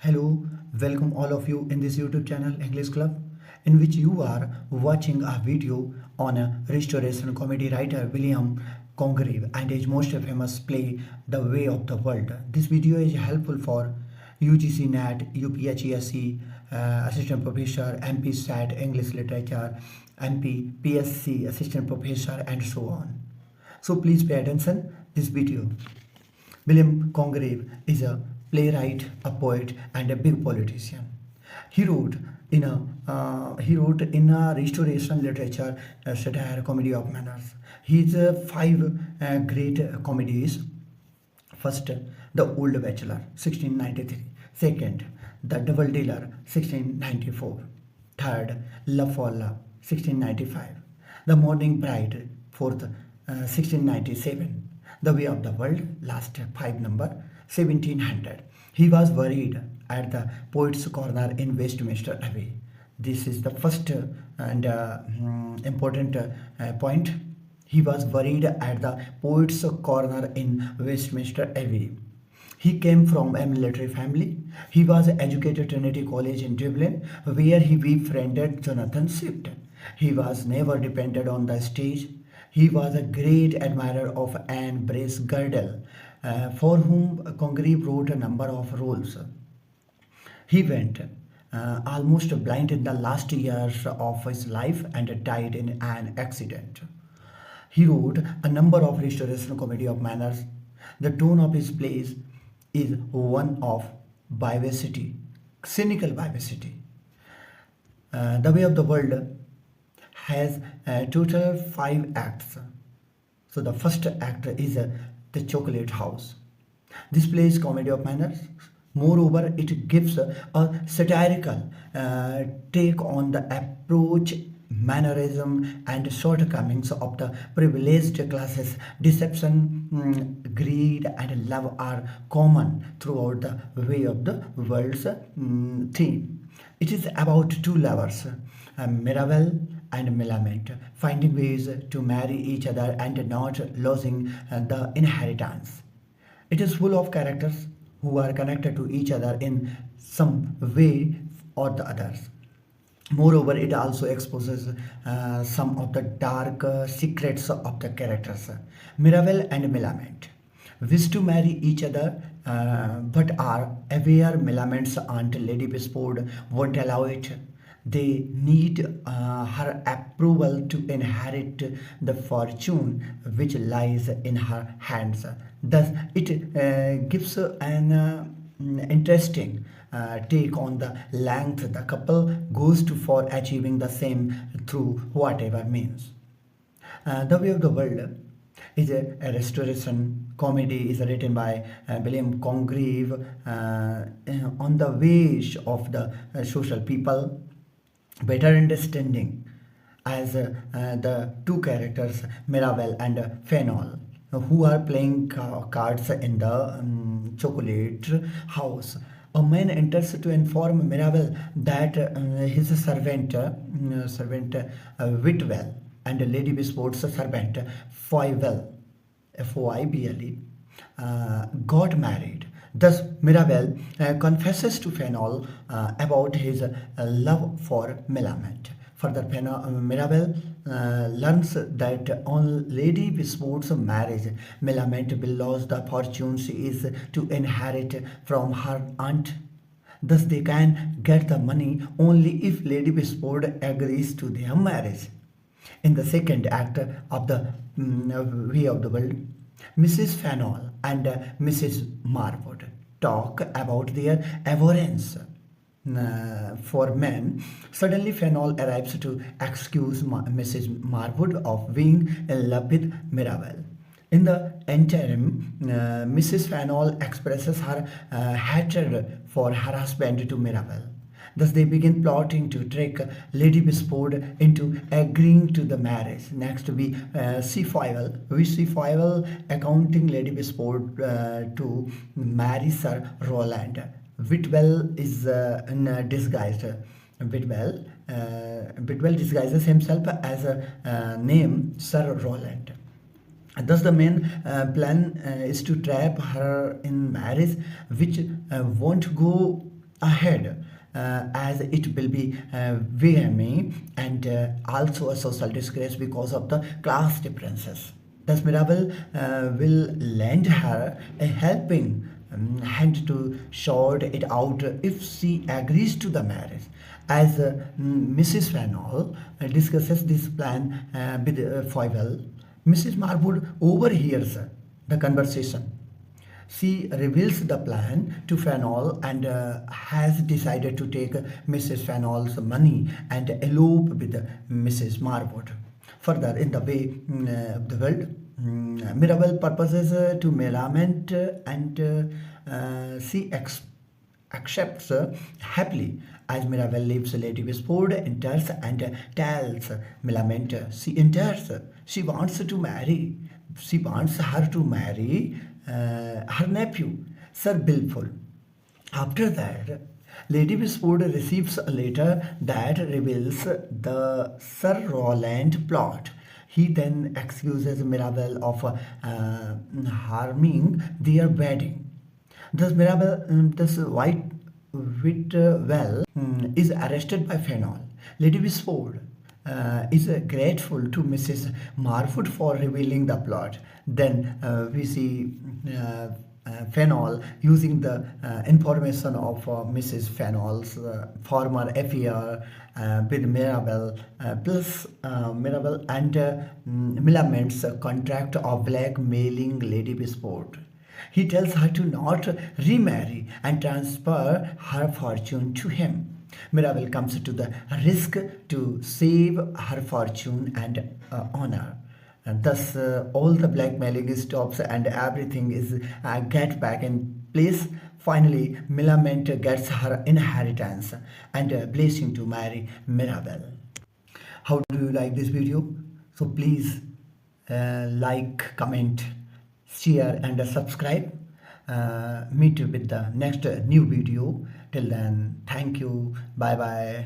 Hello, welcome all of you in this YouTube channel English Club, in which you are watching a video on a restoration comedy writer William Congreve and his most famous play The Way of the World. This video is helpful for UGC NET, UPHESC, Assistant Professor, MP SAT, English Literature, MP, PSC, Assistant Professor, and so on. So please pay attention this video. William Congreve is a playwright, a poet, and a big politician. He wrote in a Restoration literature, satire, comedy of manners. His five great comedies. First, The Old Bachelor, 1693. Second, The Double Dealer, 1694. Third, Love for Love, 1695. The Morning Bride, fourth, 1697. The Way of the World, last five number, 1700. He was buried at the Poets' Corner in Westminster Abbey. This is the first and important point. He was buried at the Poets' Corner in Westminster Abbey. He came from a military family. He was educated at Trinity College in Dublin, where he befriended Jonathan Swift. He was never dependent on the stage. He was a great admirer of Anne Brace Girdle, for whom Congreve wrote a number of roles. He went almost blind in the last years of his life and died in an accident. He wrote a number of restoration comedy of manners. The tone of his plays is one of vivacity, cynical vivacity. The Way of the World has total 5 acts. So the first act is The Chocolate House. This play is comedy of manners. Moreover, it gives a satirical take on the approach, mannerism, and shortcomings of the privileged classes. Deception, greed, and love are common throughout the Way of the World's theme. It is about two lovers, Mirabelle and Millamant, finding ways to marry each other and not losing the inheritance. It is full of characters who are connected to each other in some way or the others. Moreover, it also exposes some of the dark secrets of the characters. Mirabelle and Millamant wish to marry each other, but are aware Millamant's aunt Lady Bispode won't allow it. They need her approval to inherit the fortune which lies in her hands. Thus, it gives an interesting take on the length the couple goes to for achieving the same through whatever means. The Way of the World is a restoration comedy, is written by William Congreve on the wish of the social people, better understanding as the two characters Mirabelle and Fenol, who are playing cards in the chocolate house. A man enters to inform Mirabelle that his servant Whitwell and Lady Bispode's servant Foible, Foible, got married. Thus, Mirabelle confesses to Fenol about his love for Millamant. Further, Mirabelle learns that on Lady Bispode's marriage, Millamant will lose the fortune she is to inherit from her aunt. Thus, they can get the money only if Lady Bispode agrees to their marriage. In the second act of the Way of the World, Mrs. Fenol and Mrs. Marwood talk about their abhorrence for men. Suddenly, Fenol arrives to accuse Mrs. Marwood of being in love with Mirabelle. In the interim, Mrs. Fenol expresses her hatred for her husband to Mirabelle. Thus, they begin plotting to trick Lady Bispode into agreeing to the marriage. Next, we see Foible. We see Foible accounting Lady Bispode to marry Sir Roland. Whitwell is in disguised. Whitwell disguises himself as a name Sir Roland. Thus, the main plan is to trap her in marriage, which won't go ahead, as it will be VME and also a social disgrace because of the class differences. Thus, Mirabel will lend her a helping hand to sort it out if she agrees to the marriage. As Mrs. Fanol discusses this plan with Foivel, Mrs. Marwood overhears the conversation. She reveals the plan to Fanol and has decided to take Mrs. Fanol's money and elope with Mrs. Marwood. Further, in the way of the world, Mirabel purposes to lament and she accepts happily as Mirabel leaves Lady Westford, enters and tells Millamant she enters. She wants to marry. She wants her to marry her nephew, Sir Bilful. After that, Lady Westford receives a letter that reveals the Sir Roland plot. He then accuses Mirabel of harming their wedding. Thus, Mirabel, this white Whitwell is arrested by Fenol. Lady Westford is grateful to Mrs. Marwood for revealing the plot. Then we see Fenol using the information of Mrs. Fenol's former affair with Mirabel, plus Mirabel and Millament's contract of blackmailing Lady Westford. He tells her to not remarry and transfer her fortune to him. Mirabel comes to the risk to save her fortune and honor. And thus, all the blackmailing stops and everything is get back in place. Finally, Millamant gets her inheritance and a blessing to marry Mirabel. How do you like this video? So please like, comment, share and subscribe. Meet with the next new video. Till then, thank you. Bye bye.